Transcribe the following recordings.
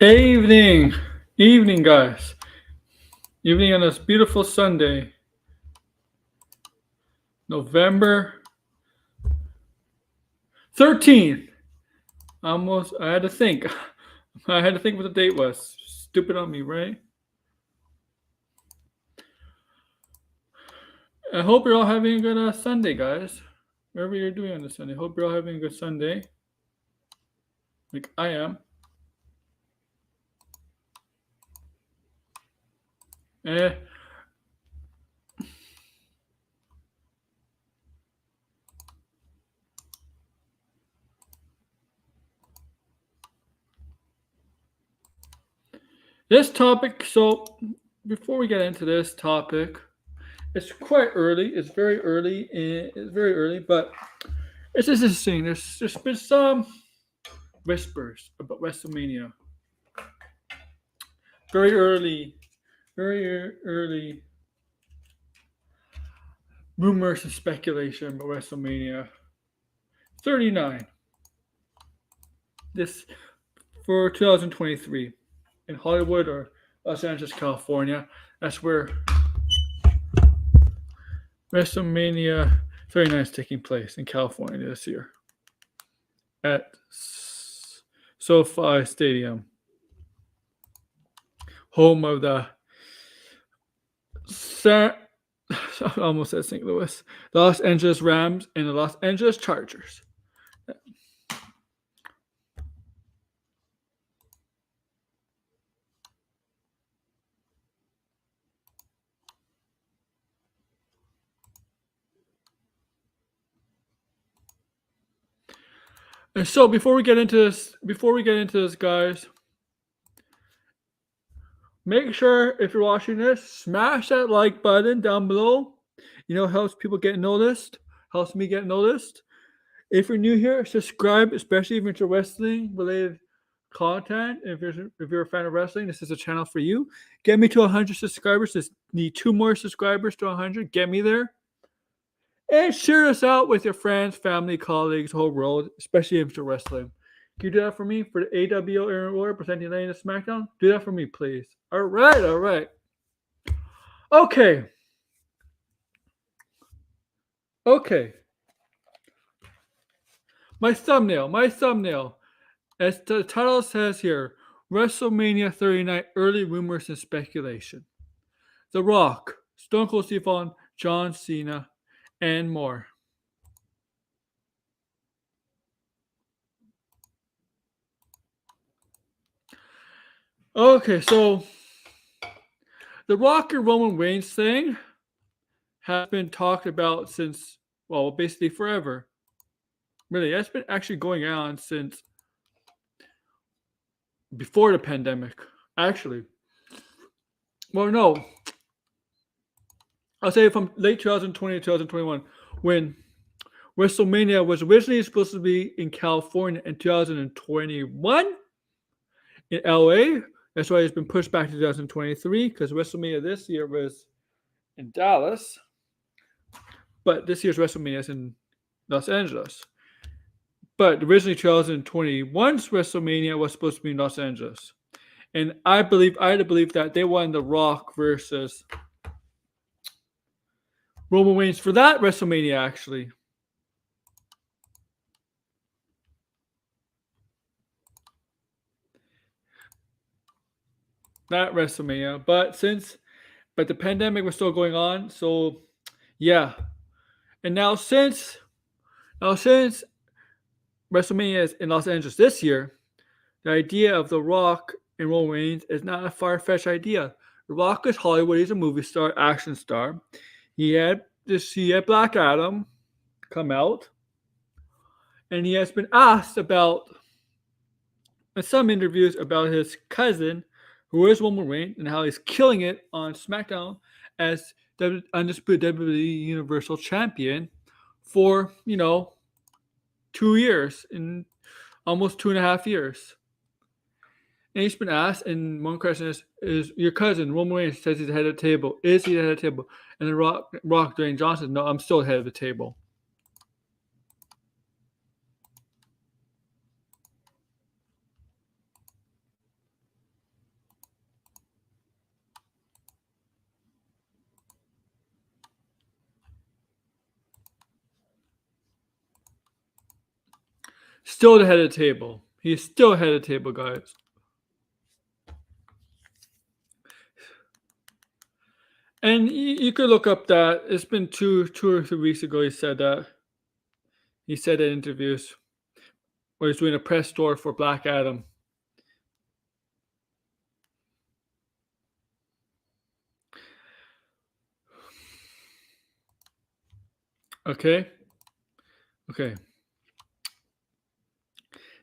Evening, evening, guys. Evening on this beautiful Sunday, November 13th. Almost, I had to think. I had to think what the date was. Stupid on me, right? I hope you're all having a good Sunday, guys. Wherever you're doing on this Sunday. Hope you're all having a good Sunday, like I am. Eh, this topic. So, before we get into this topic, it's quite early. It's very early. It's very early, but it's just interesting. There's been some whispers about Wrestlemania. Very early, very early rumors and speculation about Wrestlemania 39. This for 2023 in Hollywood or Los Angeles, California. That's where WrestleMania 39 is taking place in California this year at SoFi Stadium, home of the I almost said St. Louis, the Los Angeles Rams, and the Los Angeles Chargers. And so before we get into this, guys, make sure if you're watching this, smash that like button down below. You know, helps people get noticed, helps me get noticed. If you're new here, subscribe, especially if you're into wrestling related content. If you're a fan of wrestling, this is a channel for you. Get me to 100 subscribers. Just need 2 more subscribers to 100. Get me there. And share us out with your friends, family, colleagues, the whole world, especially if you're wrestling. Can you do that for me? For the AWO Aaron Royer presenting Lane of SmackDown? Do that for me, please. All right. Okay. My thumbnail. As the title says here, WrestleMania 39 early rumors and speculation. The Rock, Stone Cold Steve Austin, John Cena, and more. Okay, so the Rock and Roman Reigns thing has been talked about since, well, basically forever. Really, that's been actually going on since before the pandemic, actually. Well, no. I'll say from late 2020 to 2021, when WrestleMania was originally supposed to be in California in 2021 in LA. That's why it's been pushed back to 2023 because WrestleMania this year was in Dallas, but this year's WrestleMania is in Los Angeles. But originally 2021's WrestleMania was supposed to be in Los Angeles. And I had to believe that they wanted The Rock versus Roman Reigns for that WrestleMania, actually. That WrestleMania. But the pandemic was still going on, so yeah. And now since WrestleMania is in Los Angeles this year, the idea of The Rock and Roman Reigns is not a far-fetched idea. The Rock is Hollywood. He's a movie star, action star. He had Black Adam come out, and he has been asked about in some interviews about his cousin, who is Roman Reigns, and how he's killing it on SmackDown as the undisputed WWE Universal Champion for 2 years, in almost 2.5 years. And he's been asked, and one question is your cousin, Roman Reigns, says he's ahead of the table. Is he ahead of the table? And the Rock Dwayne Johnson, no, I'm still ahead of the table. Still the head of the table. He's still ahead of the table, guys. And you could look up that. It's been two or 3 weeks ago he said that. He said in interviews where he's doing a press tour for Black Adam. Okay? Okay.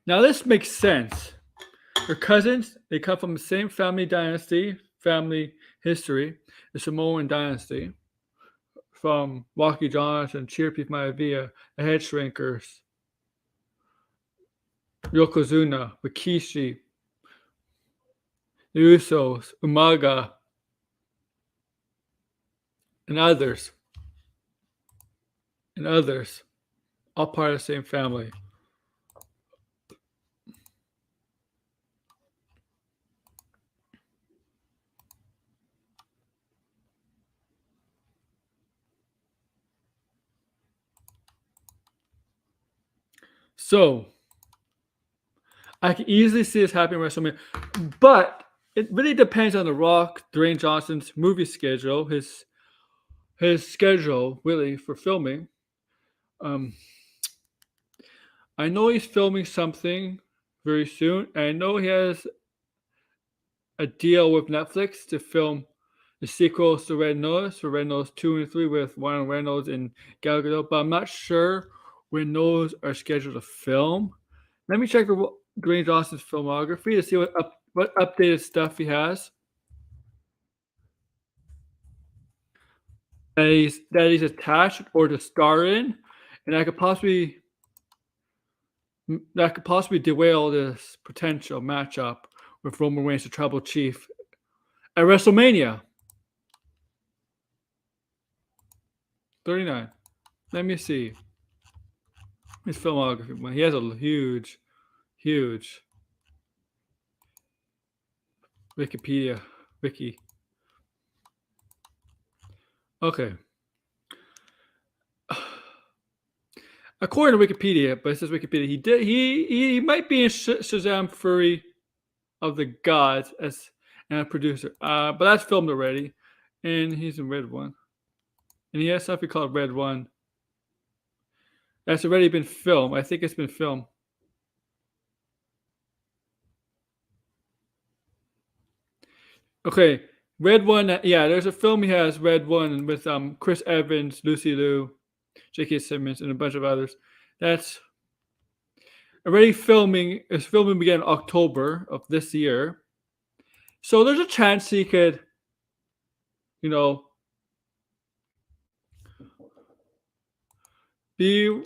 Now this makes sense. They're cousins. They come from the same family dynasty, family history, the Samoan dynasty, from Rocky Johnson, Chirpy Maivia, the Head Shrinkers, Yokozuna, Rikishi, the Usos, Umaga, and others, all part of the same family. So I can easily see this happening in WrestleMania, but it really depends on The Rock, Dwayne Johnson's movie schedule, his schedule really for filming. Um, I know he's filming something very soon. And I know he has a deal with Netflix to film the sequels to Red Notice for Red Notice 2 and 3 with Ryan Reynolds and Gal Gadot, but I'm not sure when those are scheduled to film. Let me check for Dwayne Johnson's filmography to see what updated stuff he has that he's attached or to star in, and that could possibly derail this potential matchup with Roman Reigns, the Tribal Chief, at WrestleMania 39. Let me see his filmography. He has a huge Wikipedia wiki. Okay. According to Wikipedia, but it says Wikipedia, he might be in Shazam Fury of the Gods as a producer, but that's filmed already, and he's in Red One, and he has something called Red One that's already been filmed. I think it's been filmed. Okay, Red One. Yeah, there's a film he has, Red One, with Chris Evans, Lucy Liu, J.K. Simmons, and a bunch of others. That's already filming. His filming began in October of this year, so there's a chance he could, you know, be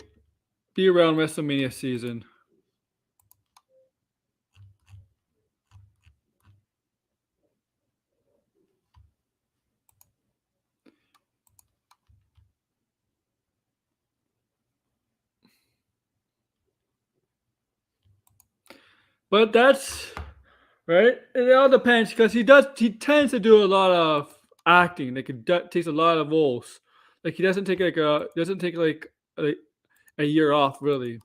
around WrestleMania season. But that's right. It all depends because he tends to do a lot of acting. Like he takes a lot of roles. Like he doesn't take like a year off really.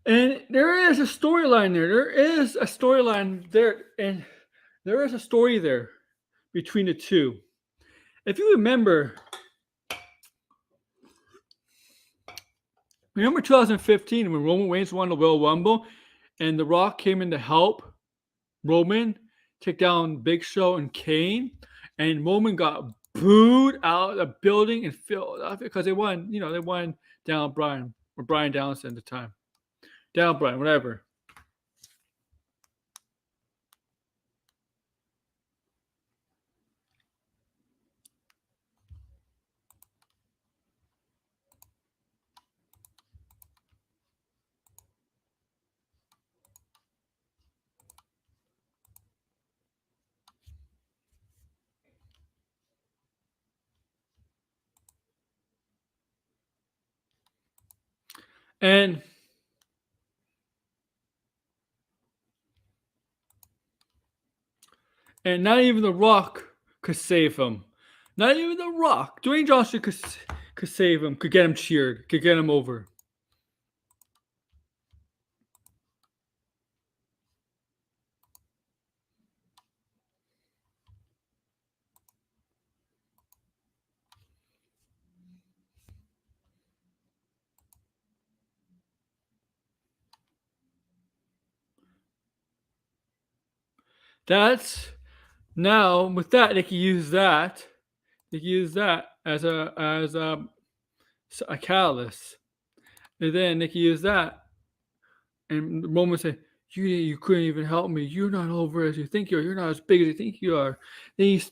And there is a storyline there. There is a storyline there, and there is a story there between the two. If you remember 2015 when Roman Reigns won the Royal Rumble, and The Rock came in to help Roman take down Big Show and Kane, and Roman got booed out of the building in Philadelphia because they won. They won down Bryan or Brian Downston at the time. Down Bryan, whatever. And not even The Rock could save him. Not even The Rock. Dwayne Johnson could save him, could get him cheered, could get him over. That's now with that they can use that. They can use that as a catalyst, and then they can use that. And Roman say, "You couldn't even help me. You're not over as you think you are. You're not as big as you think you are." They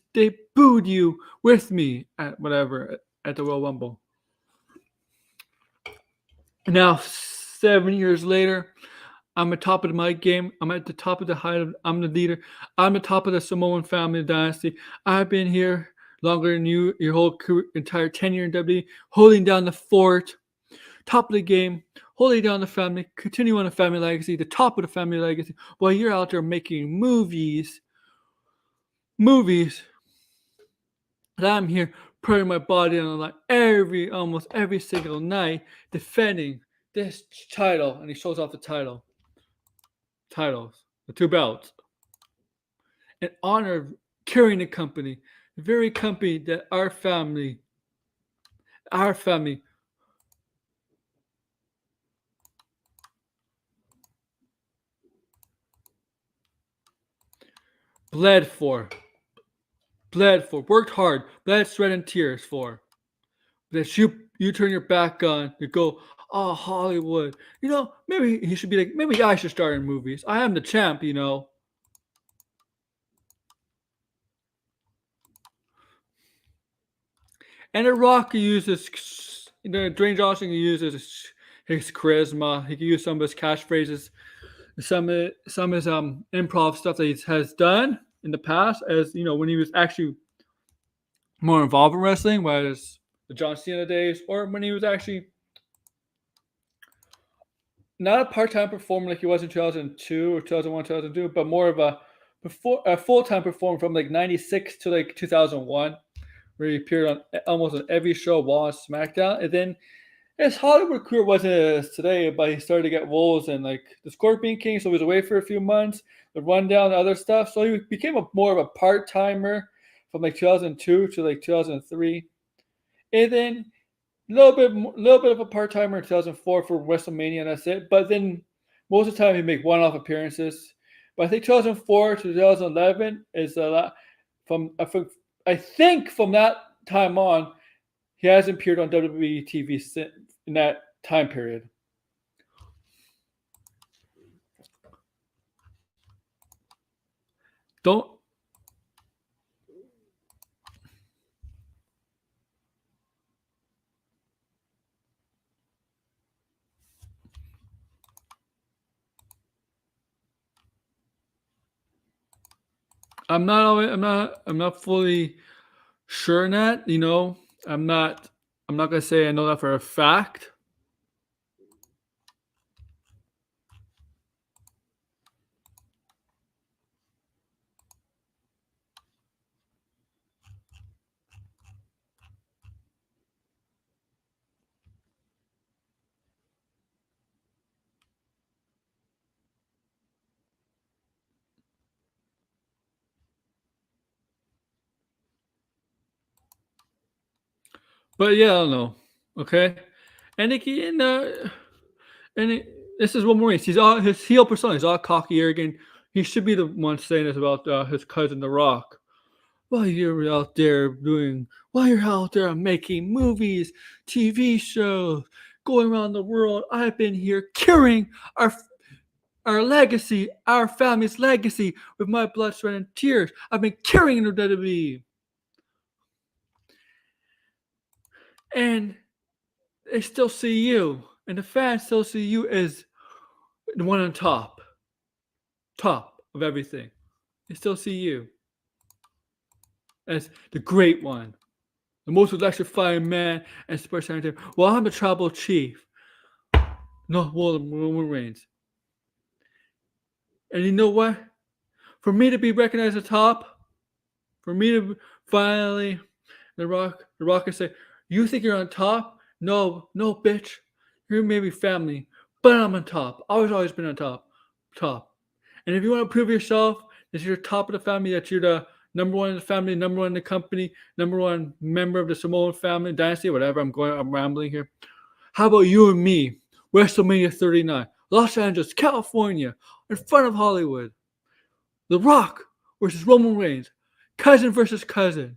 booed you with me at whatever at the Royal Rumble. Now 7 years later, I'm at the top of my game. I'm at the top of the height. I'm the leader. I'm the top of the Samoan family dynasty. I've been here longer than you, your whole entire tenure in WWE, holding down the fort, top of the game, holding down the family, continue on the family legacy, the top of the family legacy, while you're out there making movies. And I'm here putting my body on the line almost every single night, defending this title. And he shows off the titles, the two belts, in honor of carrying the company, the very company that our family bled for, worked hard, bled, sweat, and tears for. That you turn your back on, you go, oh, Hollywood. Maybe he should be like, maybe I should start in movies. I am the champ. And The Rock uses, Dwayne Johnson uses his charisma. He can use some of his catchphrases, some of his improv stuff that he has done in the past, as when he was actually more involved in wrestling, whether it's the John Cena days or when he was actually not a part-time performer like he was in 2002 or 2001, 2002, but more of a full-time performer from like 96 to like 2001, where he appeared on almost on every show while on SmackDown. And then his Hollywood career wasn't as today, but he started to get roles in like the Scorpion King, so he was away for a few months, the Rundown, and other stuff. So he became more of a part-timer from like 2002 to like 2003. And then little bit of a part timer in 2004 for WrestleMania, and that's it. But then most of the time he make one-off appearances. But I think 2004 to 2011 is a lot. I think from that time on, he hasn't appeared on WWE TV in that time period. Don't. I'm not fully sure in that. I'm not gonna say I know that for a fact. But yeah, I don't know. Okay, and this is one more. He's all his heel persona. He's all cocky, arrogant. He should be the one saying this about his cousin, The Rock. While you're out there making movies, TV shows, going around the world, I've been here carrying our legacy, our family's legacy, with my blood, sweat, and tears. I've been carrying the WWE, and they still see you, and the fans still see you as the one on top of everything. They still see you as the great one, the most electrifying man and sports entertainer. Well, I'm the tribal chief. No, Roman Reigns. And you know what? For me to be recognized at the top, for me to finally, the Rock can say, "You think you're on top? No, no, bitch. You're maybe family, but I'm on top. I've always been on top. And if you want to prove yourself that you're top of the family, that you're the number one in the family, number one in the company, number one member of the Samoan family dynasty, whatever. I'm rambling here. How about you and me, WrestleMania 39, Los Angeles, California, in front of Hollywood? The Rock versus Roman Reigns, cousin versus cousin,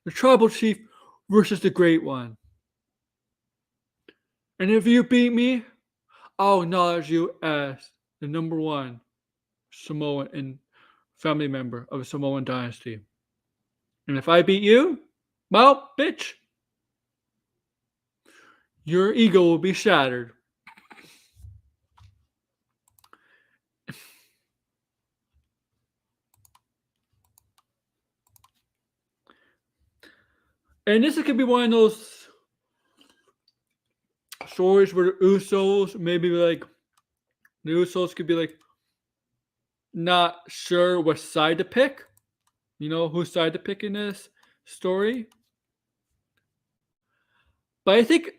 the Tribal Chief versus the Great One. And if you beat me, I'll acknowledge you as the number one Samoan and family member of the Samoan dynasty. And if I beat you, well, bitch, your ego will be shattered. And this could be one of those stories where the Usos maybe like the Usos could be like not sure what side to pick. You know whose side to pick in this story. But I think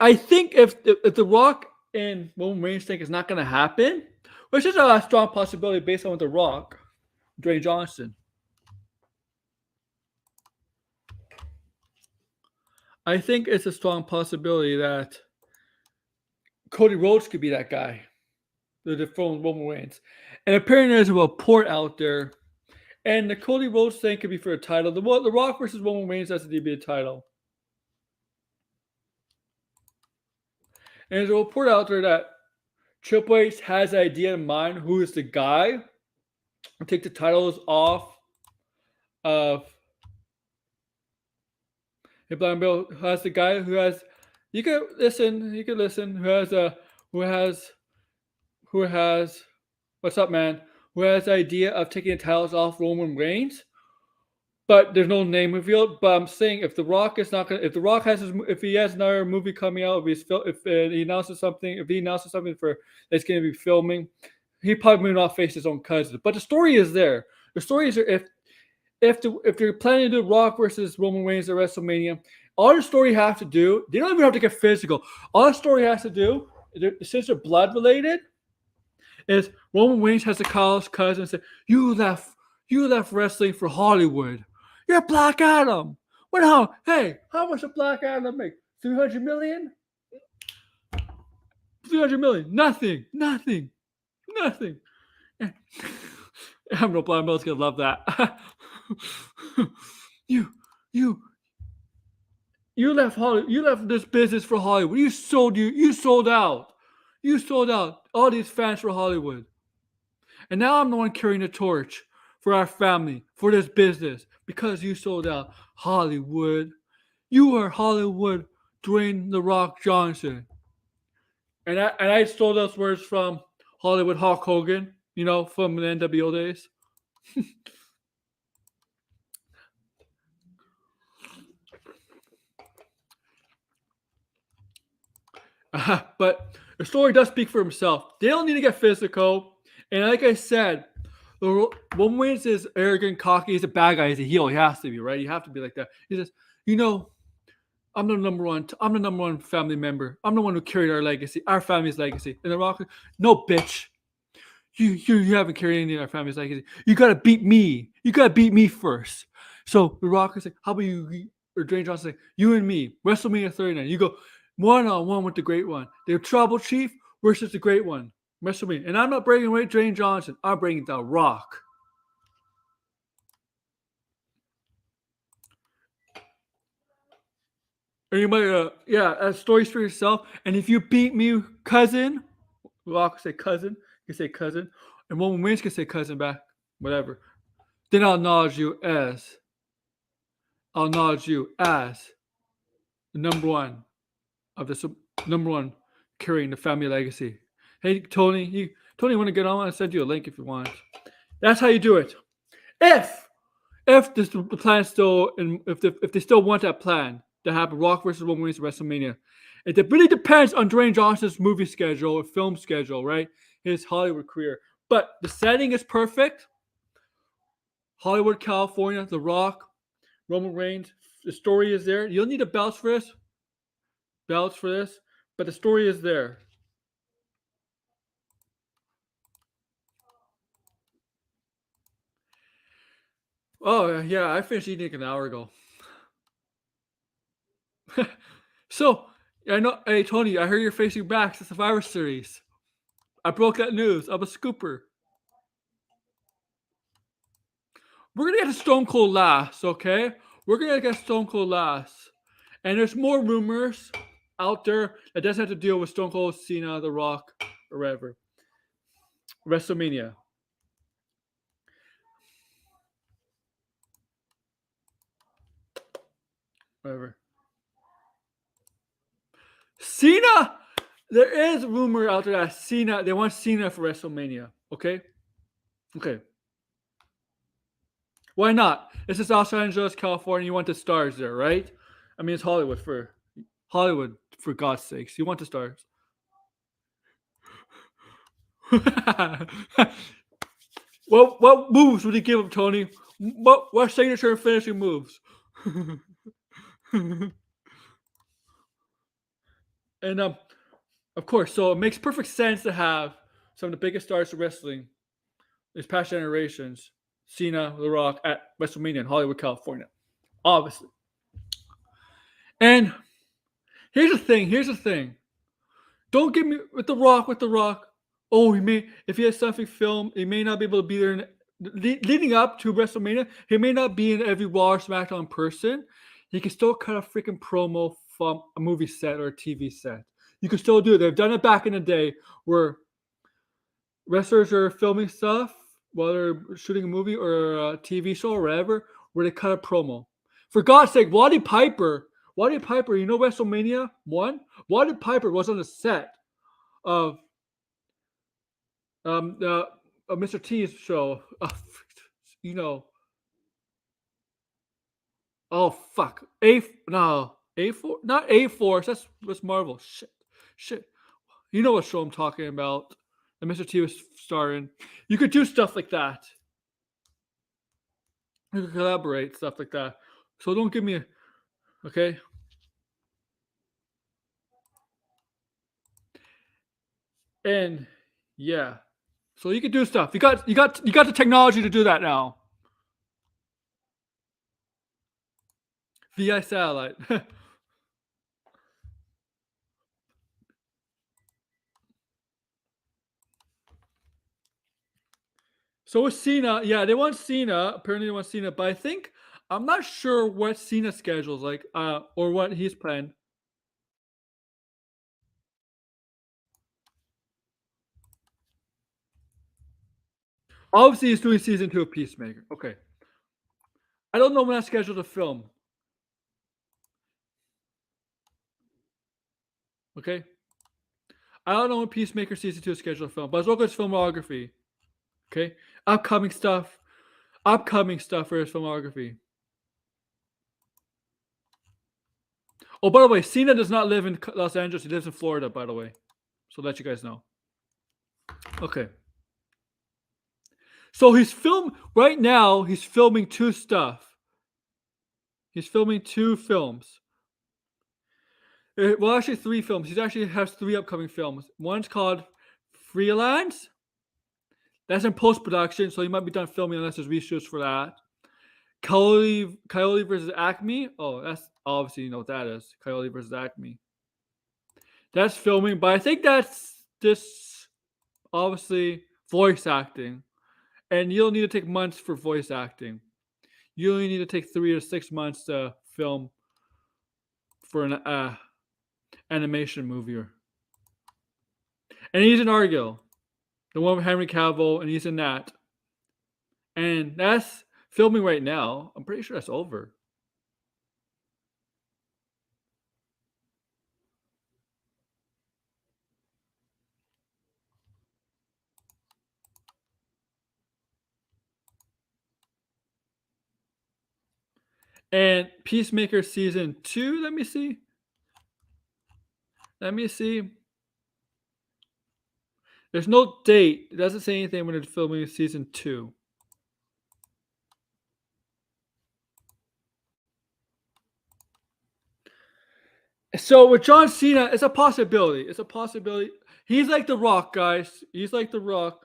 if the Rock and Roman Reigns think it's not going to happen, which is a strong possibility based on the Rock, Dwayne Johnson. I think it's a strong possibility that Cody Rhodes could be that guy, the dethroned Roman Reigns. And apparently there's a report out there, and the Cody Rhodes thing could be for a title. The Rock versus Roman Reigns has to be a title. And there's a report out there that Triple H has an idea in mind who is the guy to take the titles off of Blind Bill, who has the guy who has you could listen, who has what's up, man? Who has the idea of taking the titles off Roman Reigns, but there's no name revealed. But I'm saying if the Rock is not gonna, if the Rock has if he has another movie coming out, if he announces something, for that's going to be filming, he probably will not face his own cousin. But the story is there. The story is there. If you're planning to do Rock versus Roman Reigns at WrestleMania, all the story has to do, they don't even have to get physical. All the story has to do, since they're blood related, is Roman Reigns has to call his cousin and say, "You left wrestling for Hollywood. You're Black Adam. Hey, how much did Black Adam make? 300 million? 300 million. Nothing. I'm no blind Bill's gonna love that. you left Hollywood. You left this business for Hollywood. You sold out. You sold out all these fans for Hollywood. And now I'm the one carrying the torch for our family, for this business, because you sold out Hollywood. You are Hollywood Dwayne The Rock Johnson." And I stole those words from Hollywood Hulk Hogan, from the NWO days. But the story does speak for himself. They don't need to get physical. And like I said, Roman Reigns is arrogant, cocky. He's a bad guy. He's a heel. He has to be, right? You have to be like that. He says, I'm the number one family member. I'm the one who carried our family's legacy. And The Rock, no, bitch. You haven't carried any of our family's legacy. You gotta beat me. You gotta beat me first. So The Rock is like, how about you, or Dwayne Johnson, like, you and me, WrestleMania 39. You go 1-on-1 with the Great One. The Tribal Chief versus the Great One. WrestleMania. And I'm not bringing away Dwayne Johnson. I'm bringing The Rock. And you might, a stories for yourself. And if you beat me, cousin, Rock can say cousin. You can say cousin. And Roman Reigns can say cousin back. Whatever. Then I'll acknowledge you as the number one carrying the family legacy. Hey, Tony, want to get on? I'll send you a link if you want. That's how you do it. If the plan still, and if they still want that plan, that happen. Rock versus Roman Reigns at WrestleMania. It really depends on Dwayne Johnson's movie schedule or film schedule, right? His Hollywood career. But the setting is perfect. Hollywood, California, The Rock, Roman Reigns. The story is there. You don't need a belts for this. But the story is there. Oh yeah, I finished eating an hour ago. So I know. Hey Tony, I heard you're facing back to Survivor Series. I broke that news. I'm a scooper. We're gonna get to Stone Cold last, okay? We're gonna get Stone Cold last, and there's more rumors out there that doesn't have to deal with Stone Cold, Cena, The Rock, or whatever. WrestleMania, whatever. Cena. There is rumor out there that Cena. They want Cena for WrestleMania. Okay. Okay. Why not? This is Los Angeles, California. You want the stars there, right? I mean, it's Hollywood for God's sakes. You want the stars. What moves would he give him, Tony? What signature and finishing moves? And of course, so it makes perfect sense to have some of the biggest stars of wrestling these past generations, Cena, The Rock, at WrestleMania in Hollywood, California, obviously. And here's the thing. Don't get me with The Rock. Oh, he may if he has something filmed, he may not be able to be there. Leading up to WrestleMania, he may not be in every Raw or SmackDown person. He can still cut a freaking promo from a movie set or a TV set. You can still do it. They've done it back in the day where wrestlers are filming stuff while they're shooting a movie or a TV show or whatever, where they cut a promo. For God's sake, Waddy Piper, you know WrestleMania 1? Waddy Piper was on the set of the Mr. T's show. You know, oh fuck, A4, not A Force. That's Marvel. Shit. You know what show I'm talking about? That Mr. T was starring. You could do stuff like that. You could collaborate stuff like that. So don't give me a okay. And yeah, so you could do stuff. You got the technology to do that now. VI satellite. So with Cena, yeah, they want Cena. Apparently, they want Cena, but I think I'm not sure what Cena's schedule is like, or what he's planned. Obviously, he's doing season 2 of Peacemaker. Okay, I don't know when that's scheduled to film. Okay, I don't know when Peacemaker season 2 is scheduled to film, but as well as filmography. Okay, upcoming stuff, for his filmography. Oh, by the way, Cena does not live in Los Angeles. He lives in Florida, by the way. So let you guys know. Okay. So right now. He's filming two stuff. He's filming two films. Well, actually, three films. He actually has three upcoming films. One's called Freelance. That's in post production, so he might be done filming unless there's reshoots for that. Coyote versus Acme. Oh, that's obviously you know what that is. Coyote versus Acme. That's filming, but I think that's just obviously voice acting. And you'll need to take months for voice acting. You only need to take 3 to 6 months to film for an animation movie. And he's in Argo, the one with Henry Cavill, and he's in that. And that's filming right now. I'm pretty sure that's over. And Peacemaker season 2, let me see. Let me see. There's no date. It doesn't say anything when it's filming season 2. So with John Cena, it's a possibility. It's a possibility. He's like The Rock, guys. He's like The Rock.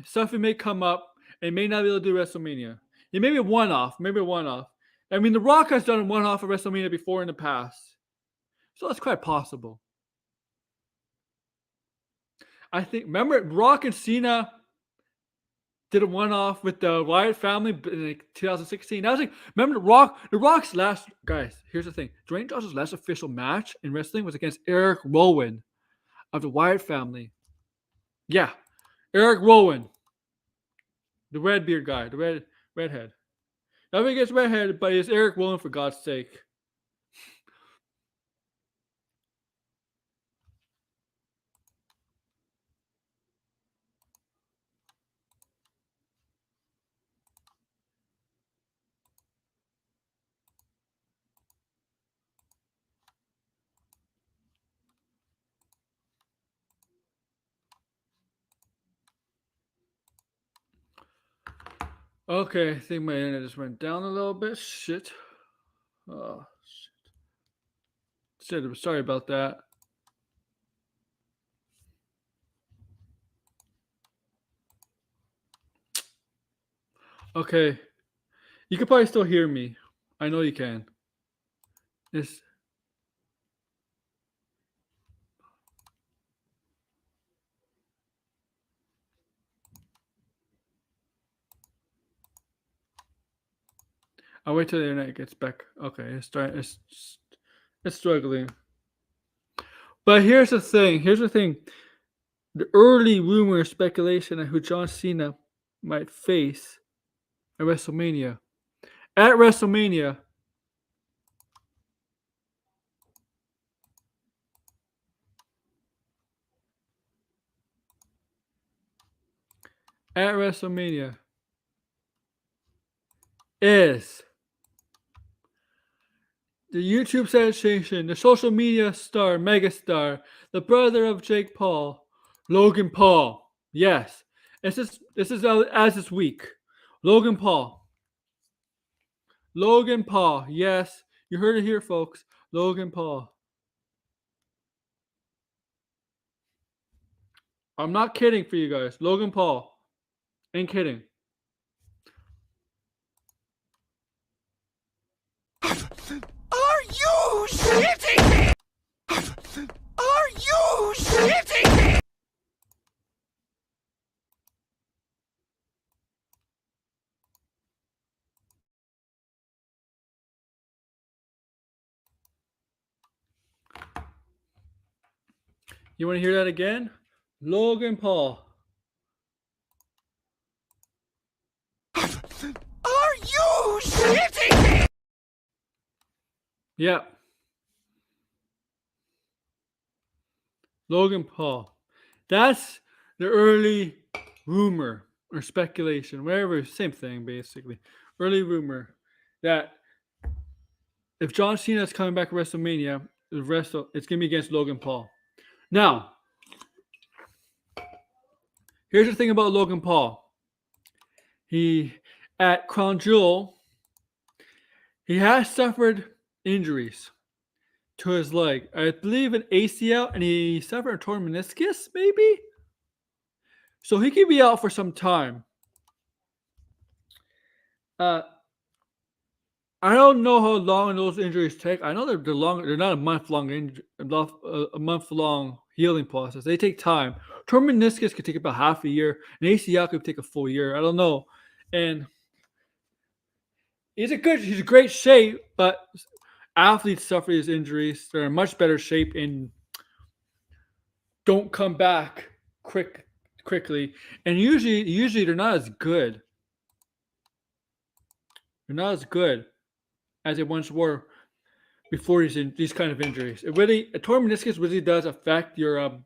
Stuff may come up and may not be able to do WrestleMania. It may be a one-off. Maybe a one-off. I mean, The Rock has done a one-off of WrestleMania before in the past, so it's quite possible. I think. Remember, Rock and Cena did a one-off with the Wyatt family in like 2016. That was like, remember The Rock? The Rock's last, guys. Here's the thing: Dwayne Johnson's last official match in wrestling was against Eric Rowan of the Wyatt family. Yeah, Eric Rowan, the red beard guy, the redhead. Nothing against redhead, but it's Eric Rowan for God's sake. Okay, I think my internet just went down a little bit. Shit. Oh, shit. Sorry about that. Okay. You can probably still hear me. I know you can. It's, I'll wait till the internet gets back. Okay, it's struggling. But here's the thing. Here's the thing. The early rumor speculation of who John Cena might face at WrestleMania. At WrestleMania, at WrestleMania is the YouTube sensation, the social media star, megastar, the brother of Jake Paul, Logan Paul. Yes, this is as this week. Logan Paul. Logan Paul. Yes, you heard it here, folks. Logan Paul. I'm not kidding for you guys. Logan Paul. Ain't kidding. Are you shitting me? Are you shitting me? You want to hear that again? Logan Paul. Are you shitting me? Yeah. Logan Paul. That's the early rumor or speculation, whatever, same thing basically. Early rumor that if John Cena is coming back to WrestleMania, it's going to be against Logan Paul. Now, here's the thing about Logan Paul. He, at Crown Jewel, he has suffered injuries to his leg. I believe an ACL, and he suffered a torn meniscus, maybe? So he could be out for some time. I don't know how long those injuries take. I know they're long. They're not a month long a month long healing process. They take time. Torn meniscus could take about half a year. An ACL could take a full year. I don't know. And he's a great shape, but athletes suffer these injuries. They're in much better shape and don't come back quickly. And usually they're not as good. They're not as good as they once were before these kind of injuries. A torn meniscus really does affect your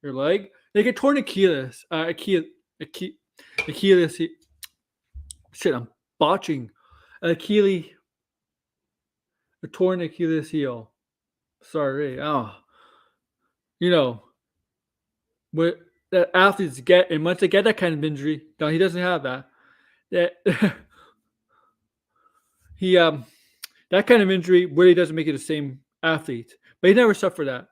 leg. Like a torn Achilles. Achilles. Shit, I'm botching. Achilles. a torn Achilles heel. Sorry. Oh, you know what that athletes get, and once they get that kind of injury, no, he doesn't have that. That he that kind of injury really doesn't make you the same athlete. But he never suffered that.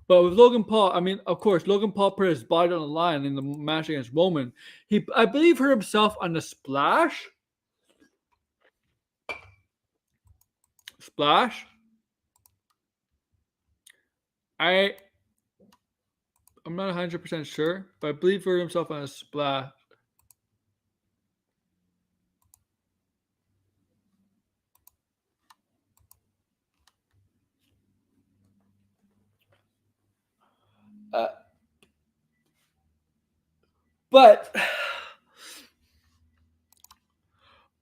But with Logan Paul, I mean, of course, Logan Paul put his body on the line in the match against Roman. He, I believe, hurt himself on the splash. Splash. I I'm not 100% sure, but I believe he hurt himself on a splash. Uh, but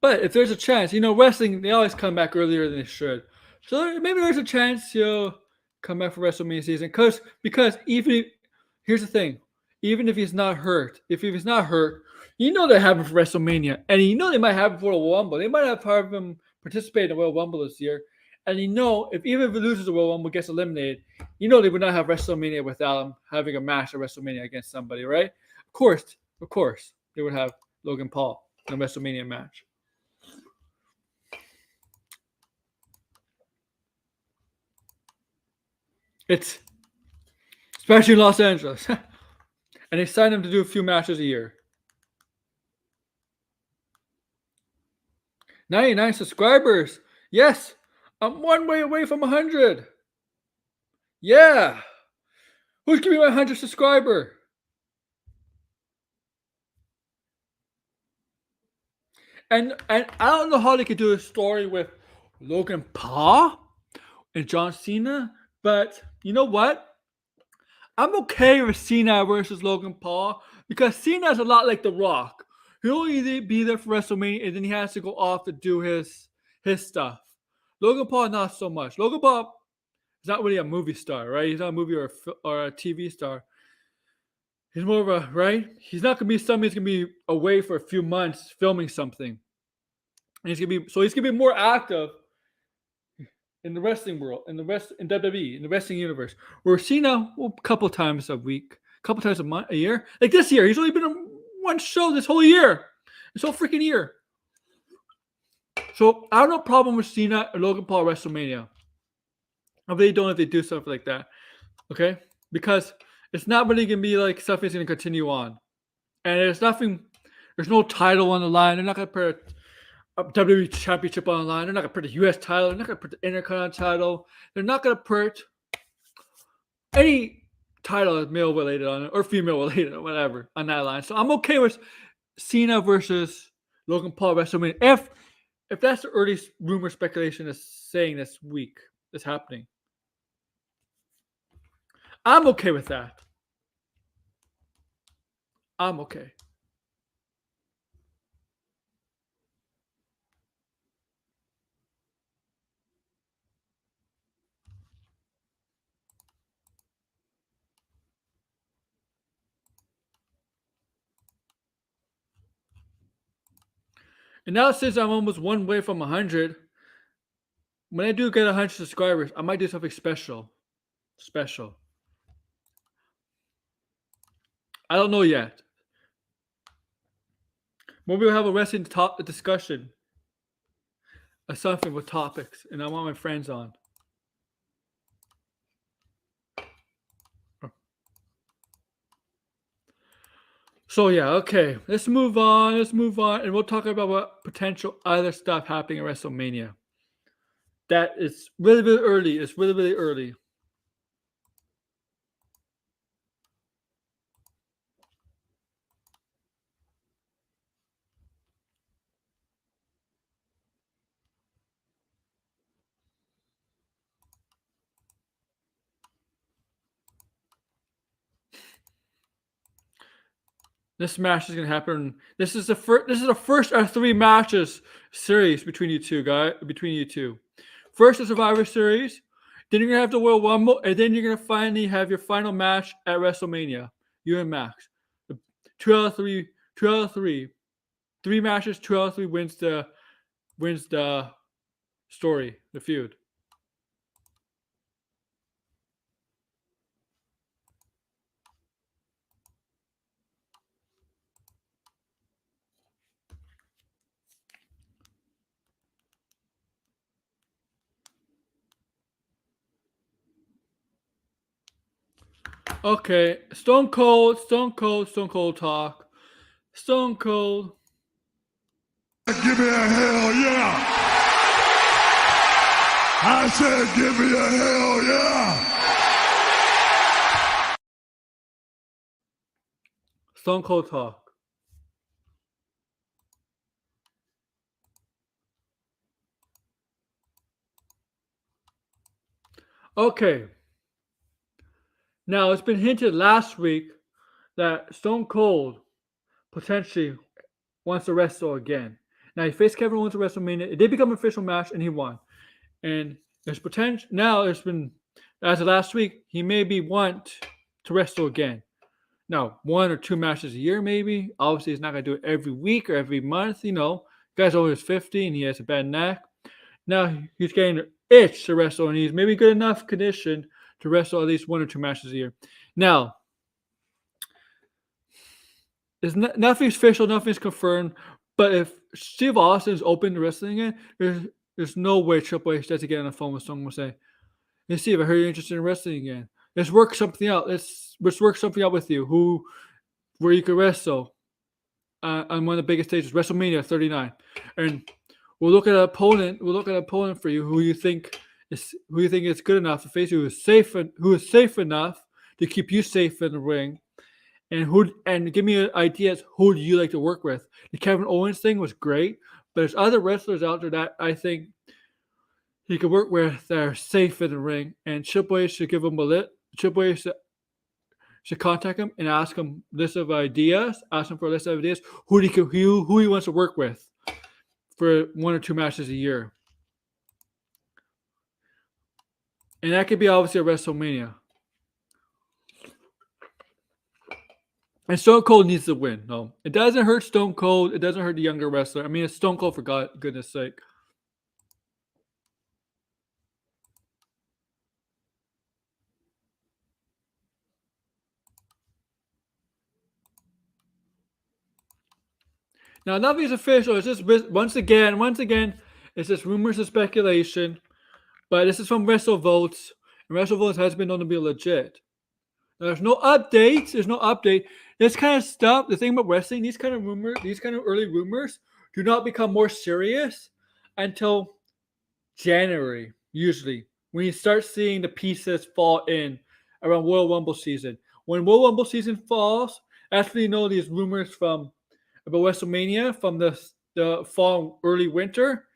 But if there's a chance, wrestling, they always come back earlier than they should. So maybe there's a chance he'll come back for WrestleMania season. Because here's the thing, even if he's not hurt, they have him for WrestleMania, and they might have him for the Royal Rumble. They might have him participate in the Royal Rumble this year. And if he loses the Royal Rumble, gets eliminated, they would not have WrestleMania without him having a match at WrestleMania against somebody, right? Of course, they would have Logan Paul in a WrestleMania match. It's especially in Los Angeles. And they signed him to do a few matches a year. 99 subscribers. Yes, I'm one way away from 100. Yeah. Who's giving me my 100 subscriber? And I don't know how they could do a story with Logan Paul and John Cena, but you know what? I'm okay with Cena versus Logan Paul because Cena's a lot like The Rock. He'll only be there for WrestleMania and then he has to go off to do his stuff. Logan Paul, not so much. Logan Paul is not really a movie star, right? He's not a movie or a TV star. He's more of a, right? He's not going to be somebody who's going to be away for a few months filming something. And he's going to be more active in the wrestling world, in WWE, in the wrestling universe. Where Cena, a couple times a week, a couple times a year. Like this year, he's only been on one show this whole year. This whole freaking year. So I have no problem with Cena or Logan Paul at WrestleMania. I really don't if they do stuff like that. Okay? Because it's not really going to be like stuff that's going to continue on. And there's no title on the line. They're not going to put a WWE Championship on the line. They're not going to put the US title. They're not going to put the Intercontinental title. They're not going to put any title male related on it or female related or whatever on that line. So I'm okay with Cena versus Logan Paul WrestleMania. If that's the earliest rumor speculation is saying this week is happening. I'm okay with that. I'm okay. And now since I'm almost one way from 100, when I do get 100 subscribers, I might do something special. I don't know yet. Maybe we'll have a wrestling discussion or something with topics, and I want my friends on. So yeah, okay. Let's move on, and we'll talk about what potential other stuff happening at WrestleMania. That is really, really early. It's really, really early. This match is gonna happen. This is the first of 3 matches series between you two guys. First the Survivor Series, then you're gonna have the Royal Rumble, and then you're gonna finally have your final match at WrestleMania. You and Max. 2 out of 3. 3 matches, 2 out of 3 wins the story, the feud. Okay, Stone Cold, Stone Cold, Stone Cold talk. Stone Cold. Give me a hell yeah! I said, give me a hell yeah! Stone Cold talk. Okay. Now, it's been hinted last week that Stone Cold potentially wants to wrestle again. Now, he faced Kevin Owens at WrestleMania. It did become an official match, and he won. And there's potential. Now, there's been, as of last week, he maybe want to wrestle again. Now, 1 or 2 matches a year, maybe. Obviously, he's not going to do it every week or every month. Guy's always 50 and he has a bad neck. Now, he's getting an itch to wrestle, and he's maybe good enough condition to wrestle at least 1 or 2 matches a year. Now, nothing's official, nothing's confirmed. But if Steve Austin's open to wrestling again, there's no way Triple H doesn't get on the phone with someone and say, "Hey Steve, I heard you're interested in wrestling again. Let's work something out. Let's work something out with you. Where you could wrestle on one of the biggest stages, WrestleMania 39, and we'll look at an opponent. We'll look at an opponent for you who you think is good enough to face you, who is safe enough to keep you safe in the ring." And give me an idea who do you like to work with. The Kevin Owens thing was great, but there's other wrestlers out there that I think he could work with that are safe in the ring. And Triple H should give him a lit. Triple H should contact him and ask him list of ideas. Ask him for a list of ideas who he wants to work with for 1 or 2 matches a year. And that could be obviously a WrestleMania. And Stone Cold needs to win. No, it doesn't hurt Stone Cold. It doesn't hurt the younger wrestler. I mean, it's Stone Cold for goodness sake. Now, nothing's official. It's just once again, it's just rumors and speculation. But this is from WrestleVotes, and WrestleVotes has been known to be legit. There's no updates. There's no update. This kind of stuff. The thing about wrestling, these kind of early rumors, do not become more serious until January. Usually, when you start seeing the pieces fall in around Royal Rumble season. When Royal Rumble season falls, that's when you know these rumors about WrestleMania from the fall, early winter.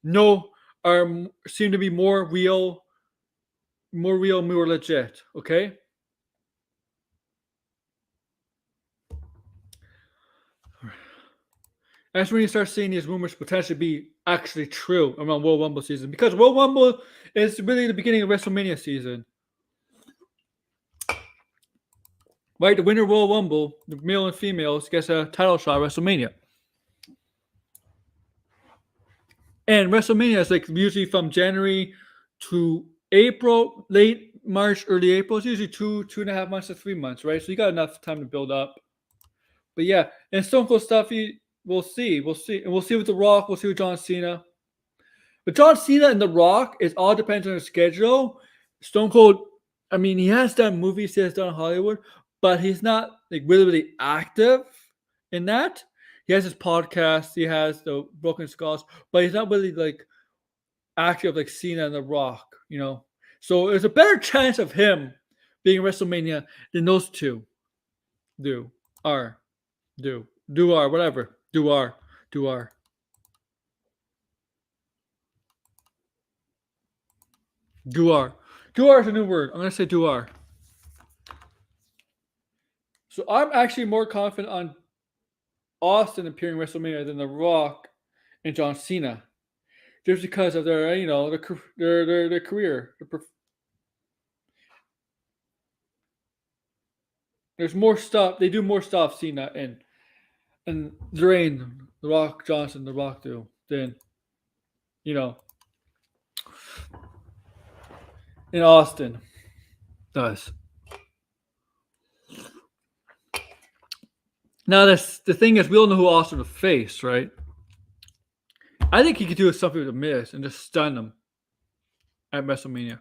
Seem to be more real, more legit. Okay. That's when you start seeing these rumors potentially be actually true around Royal Rumble season, because Royal Rumble is really the beginning of WrestleMania season. Right, the winner of Royal Rumble, the male and females, gets a title shot at WrestleMania. And WrestleMania is like usually from January to April, late March, early April. It's usually 2.5 months to 3 months, right? So you got enough time to build up. But yeah, and Stone Cold stuff, we'll see. And we'll see with The Rock. We'll see with John Cena. But John Cena and The Rock is all depends on the schedule. Stone Cold, I mean, he has done movies, he has done Hollywood, but he's not like really active in that. He has his podcast, he has the Broken Skulls, but he's not really like active like Cena and The Rock, So there's a better chance of him being WrestleMania than those two are. Duar. Duar is a new word. I'm going to say Duar. So I'm actually more confident on Austin appearing WrestleMania than The Rock and John Cena, just because of their, their career. There's more stuff. They do more stuff, Cena and Dwayne, The Rock Johnson, The Rock do than, in Austin does. Now, the thing is, we all know who Austin will face, right? I think he could do something with The Miz and just stun him at WrestleMania.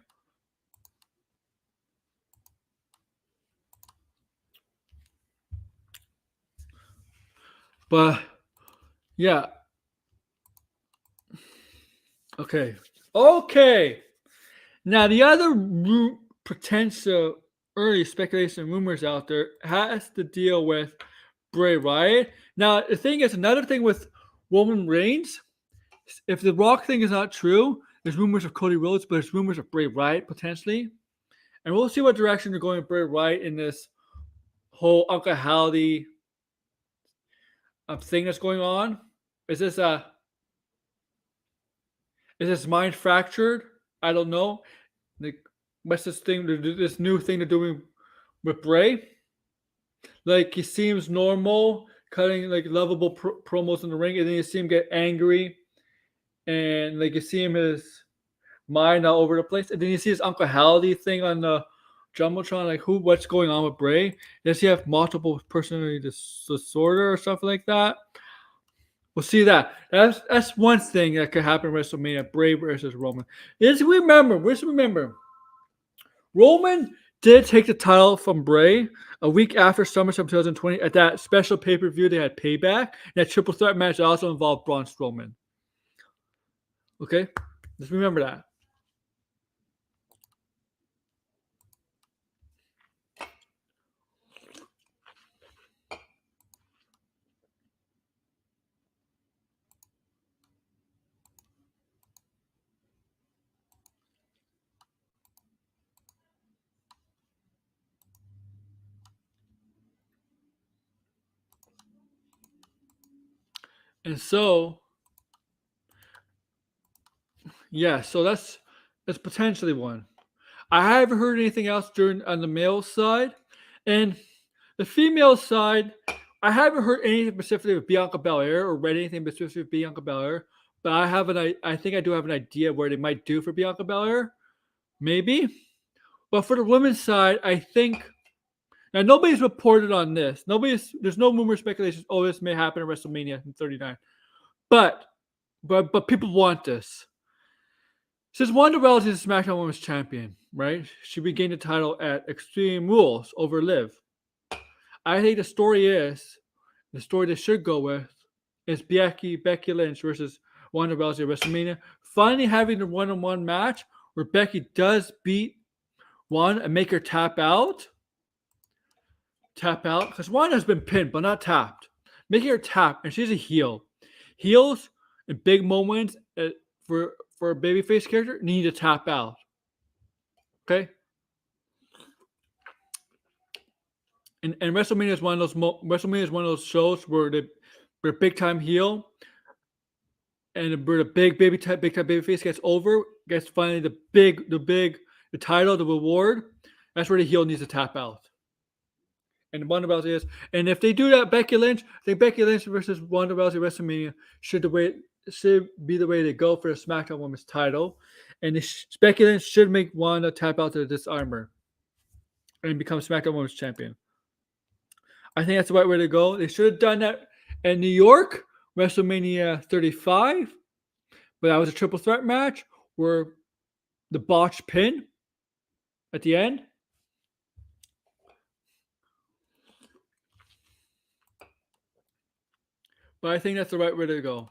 But yeah, okay, okay. Now the other potential early speculation rumors out there has to deal with Bray Wyatt. Now the thing is, another thing with Roman Reigns, if the Rock thing is not true, there's rumors of Cody Rhodes, but there's rumors of Bray Wyatt potentially, and we'll see what direction they're going with Bray Wyatt in this whole Uncle Howdy thing that's going on. Is this mind fractured? I don't know. Like, what's this thing? This new thing they're doing with Bray? Like, he seems normal, cutting like lovable promos in the ring, and then you see him get angry, and like you see him his mind all over the place, and then you see his Uncle Howdy thing on the jumbotron. Like, what's going on with Bray? Does he have multiple personality disorder or something like that? We'll see that. That's one thing that could happen in WrestleMania: Bray versus Roman. Let's remember, Roman did take the title from Bray a week after SummerSlam 2020 at that special pay-per-view they had Payback. That triple threat match also involved Braun Strowman. Okay? Let's remember that. And so, yeah, so that's potentially one. I haven't heard anything else on the male side, and the female side, I haven't heard anything specifically with Bianca Belair or read anything specifically with Bianca Belair. But I think I do have an idea where they might do for Bianca Belair, maybe. But for the women's side, I think now nobody's reported on this. There's no rumor speculations. Oh, this may happen at WrestleMania in 39. But people want this. Since Ronda Rousey is SmackDown Women's Champion, right? She regained the title at Extreme Rules over Liv. I think the story they should go with is Becky Lynch versus Ronda Rousey at WrestleMania. Finally having the one-on-one match where Becky does beat Ronda and make her tap out. Because Ronda's been pinned but not tapped. Making her tap, and she's a heel. Heels in big moments for a babyface character need to tap out. Okay? And WrestleMania is one of those shows where they're big time heel, and where the big time babyface gets finally the title, the reward. That's where the heel needs to tap out. And Ronda Rousey is, and if they do that, Becky Lynch, I think Becky Lynch versus Ronda Rousey WrestleMania should be the way to go for the SmackDown Women's title, and Becky Lynch should make Ronda tap out to the Disarmer and become SmackDown Women's Champion. I think that's the right way to go. They should have done that in New York, WrestleMania 35, but that was a triple threat match where the botched pin at the end. But I think that's the right way to go.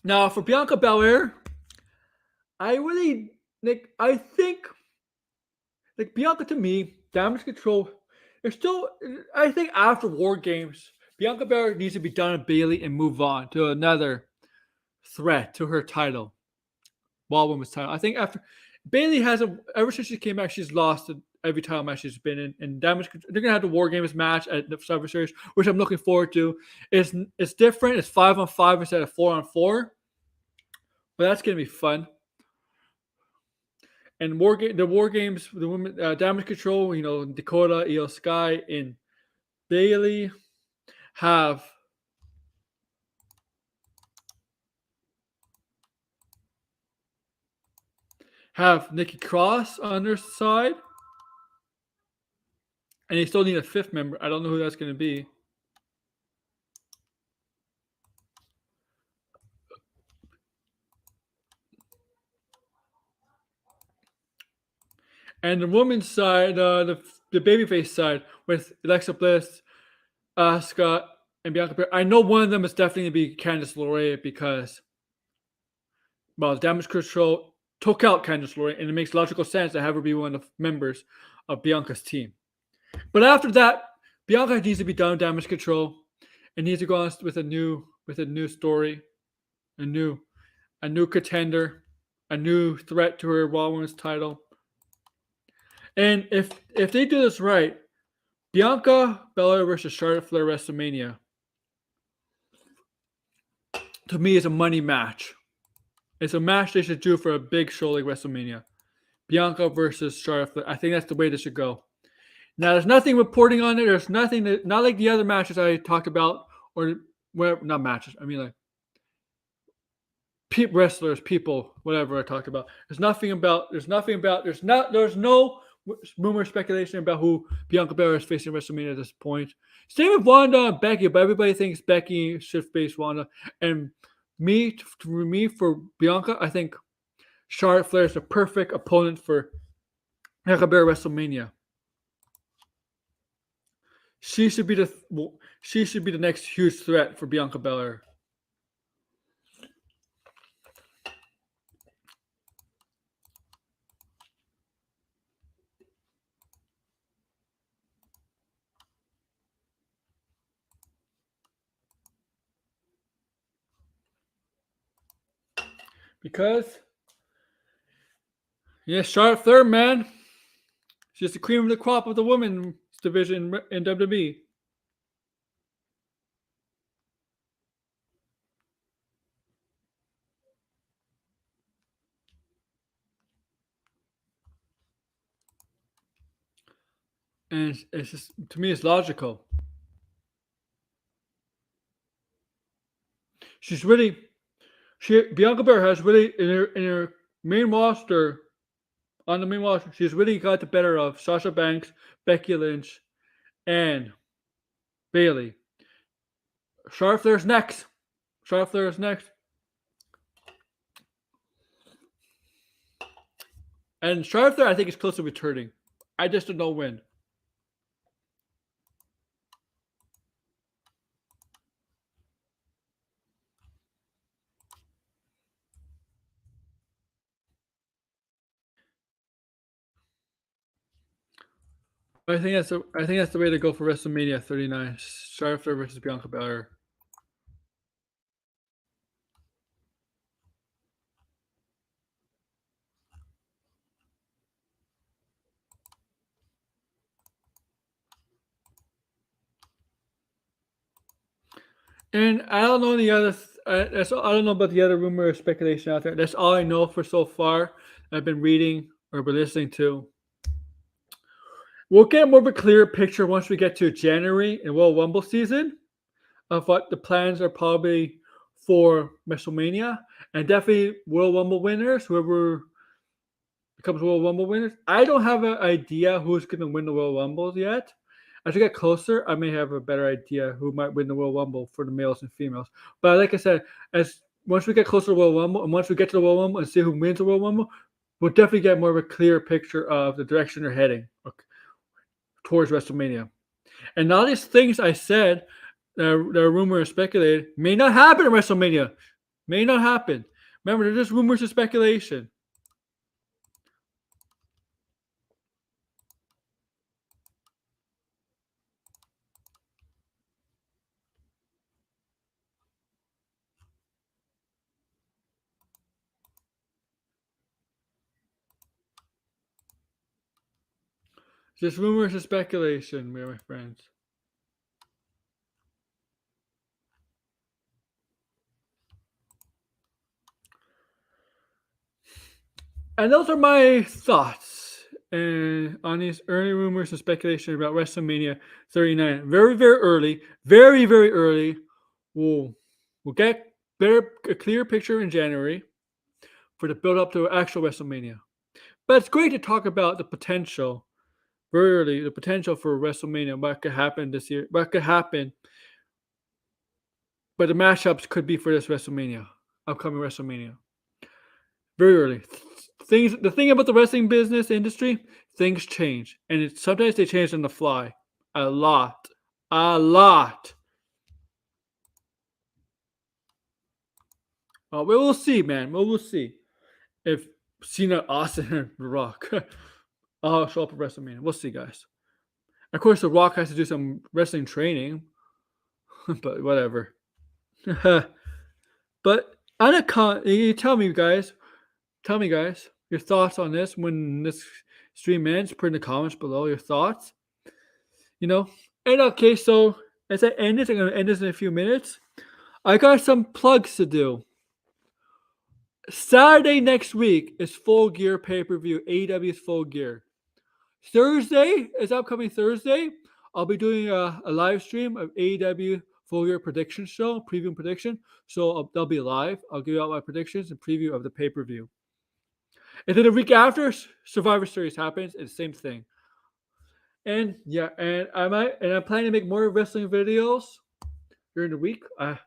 Now, for Bianca Belair, I think Bianca, to me, Damage Control, I think after War Games, Bianca Belair needs to be done with Bayley and move on to another threat to her title, Raw Women's title. I think after Bayley ever since she came back, she's lost every title match she's been in. And Damage Control, they're gonna have the War Games match at the Survivor Series, which I'm looking forward to. It's different. It's 5-on-5 instead of 4-on-4, but that's gonna be fun. And the War Games, the women, Damage Control, Dakota, Io Sky, and Bayley have Nikki Cross on their side, and they still need a fifth member. I don't know who that's going to be. And the women's side, the babyface side, with Alexa Bliss, Asuka and Bianca Belair. I know one of them is definitely going to be Candice LeRae because, well, Damage Control took out Candice LeRae, and it makes logical sense to have her be one of the members of Bianca's team. But after that, Bianca needs to be done with Damage Control and needs to go on with a new story, a new contender, a new threat to her Raw Women's title. And if they do this right, Bianca Belair versus Charlotte Flair WrestleMania, to me, is a money match. It's a match they should do for a big show like WrestleMania. Bianca versus Charlotte Flair. I think that's the way this should go. Now, there's nothing reporting on it. There's nothing that, not like the other matches I talked about, or whatever, not matches. I mean, like wrestlers, people, whatever I talked about. There's no rumor speculation about who Bianca Belair is facing WrestleMania at this point. Same with Wanda and Becky, but everybody thinks Becky should face Wanda. And for Bianca, I think Charlotte Flair is the perfect opponent for Bianca Belair WrestleMania. She should be the next huge threat for Bianca Belair. Because, yes, Charlotte Flair, man, she's the cream of the crop of the women's division in WWE. And it's just, to me, it's logical. Bianca Belair has really in her main roster, on the main roster, she's really got the better of Sasha Banks, Becky Lynch, and Bayley. Charlotte Flair's next. And Charlotte Flair, I think, is close to returning. I just don't know when. I think that's the way to go for WrestleMania 39. Charlotte Flair versus Bianca Belair. And I don't know the other. I don't know about the other rumor or speculation out there. That's all I know for so far. I've been reading or been listening to. We'll get more of a clear picture once we get to January and Royal Rumble season of what the plans are probably for WrestleMania, and definitely Royal Rumble winners, whoever becomes Royal Rumble winners. I don't have an idea who's going to win the Royal Rumbles yet. As we get closer, I may have a better idea who might win the Royal Rumble for the males and females. But like I said, once we get closer to the Royal Rumble, and once we get to the Royal Rumble and see who wins the Royal Rumble, we'll definitely get more of a clear picture of the direction they're heading towards WrestleMania. And all these things I said, that are rumor and speculated, may not happen at WrestleMania. May not happen. Remember, they're just rumors and speculation. Just rumors and speculation, my friends. And those are my thoughts on these early rumors and speculation about WrestleMania 39. Very, very early. Very, very early. We'll get a clear picture in January for the build up to actual WrestleMania. But it's great to talk about the potential, very early, the potential for WrestleMania, what could happen this year, what could happen. But the matchups could be for this WrestleMania, upcoming WrestleMania. Very early. The thing about the wrestling business industry, things change. And sometimes they change on the fly. A lot. A lot. We will see, man. We will see if Cena, Austin, and The Rock I'll show up at WrestleMania. We'll see, guys. Of course, The Rock has to do some wrestling training, but whatever. But on a you tell me, guys, your thoughts on this when this stream ends. Put in the comments below your thoughts. And okay, so as I end this, I'm going to end this in a few minutes. I got some plugs to do. Saturday next week is Full Gear pay-per-view, AEW's Full Gear. Thursday is upcoming Thursday. I'll be doing a live stream of AEW Full Gear prediction show, preview and prediction. So they'll be live. I'll give out my predictions and preview of the pay-per-view. And then the week after, Survivor Series happens. It's the same thing. And yeah, and I'm planning to make more wrestling videos during the week. And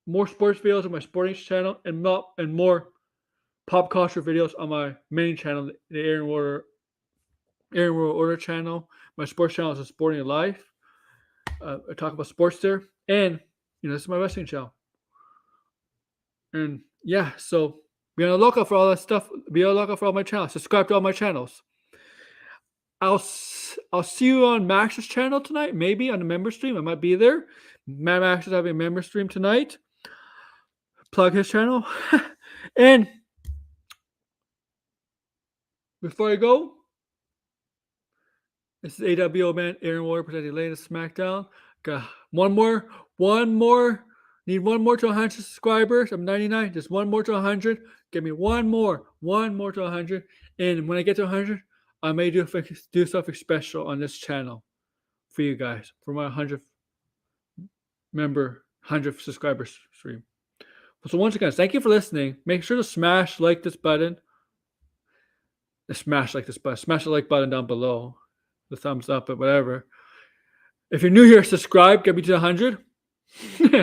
more sports videos on my sporting channel and more pop culture videos on my main channel, the Aaron World Order channel. My sports channel is a Sporting Life. I talk about sports there, and this is my wrestling channel. And yeah, so be on the lookout for all that stuff. Be on the lookout for all my channels. Subscribe to all my channels. I'll see you on Max's channel tonight, maybe on the member stream. I might be there. Max is having a member stream tonight. Plug his channel. And before I go, this is AWO man, Aaron Warrior presenting latest SmackDown. Got one more. Need one more to 100 subscribers. I'm 99. Just one more to 100. Give me one more to 100. And when I get to 100, I may do something special on this channel for you guys for my 100 subscribers stream. So once again, thank you for listening. Make sure to smash this button. Smash the like button down below. The thumbs up, but whatever. If you're new here, subscribe. Get me to 100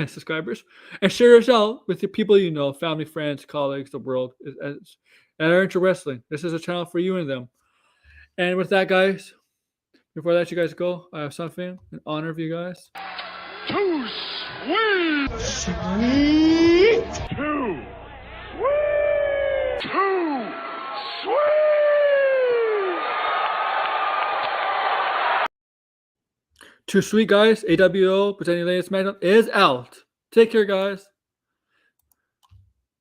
subscribers. And share this out with the people you know, family, friends, colleagues, the world, that are into wrestling. This is a channel for you and them. And with that, guys, before I let you guys go, I have something in honor of you guys. Too sweet! Sweet! Too sweet! Too sweet! Too sweet, guys. AWO presenting latest SmackDown is out. Take care, guys.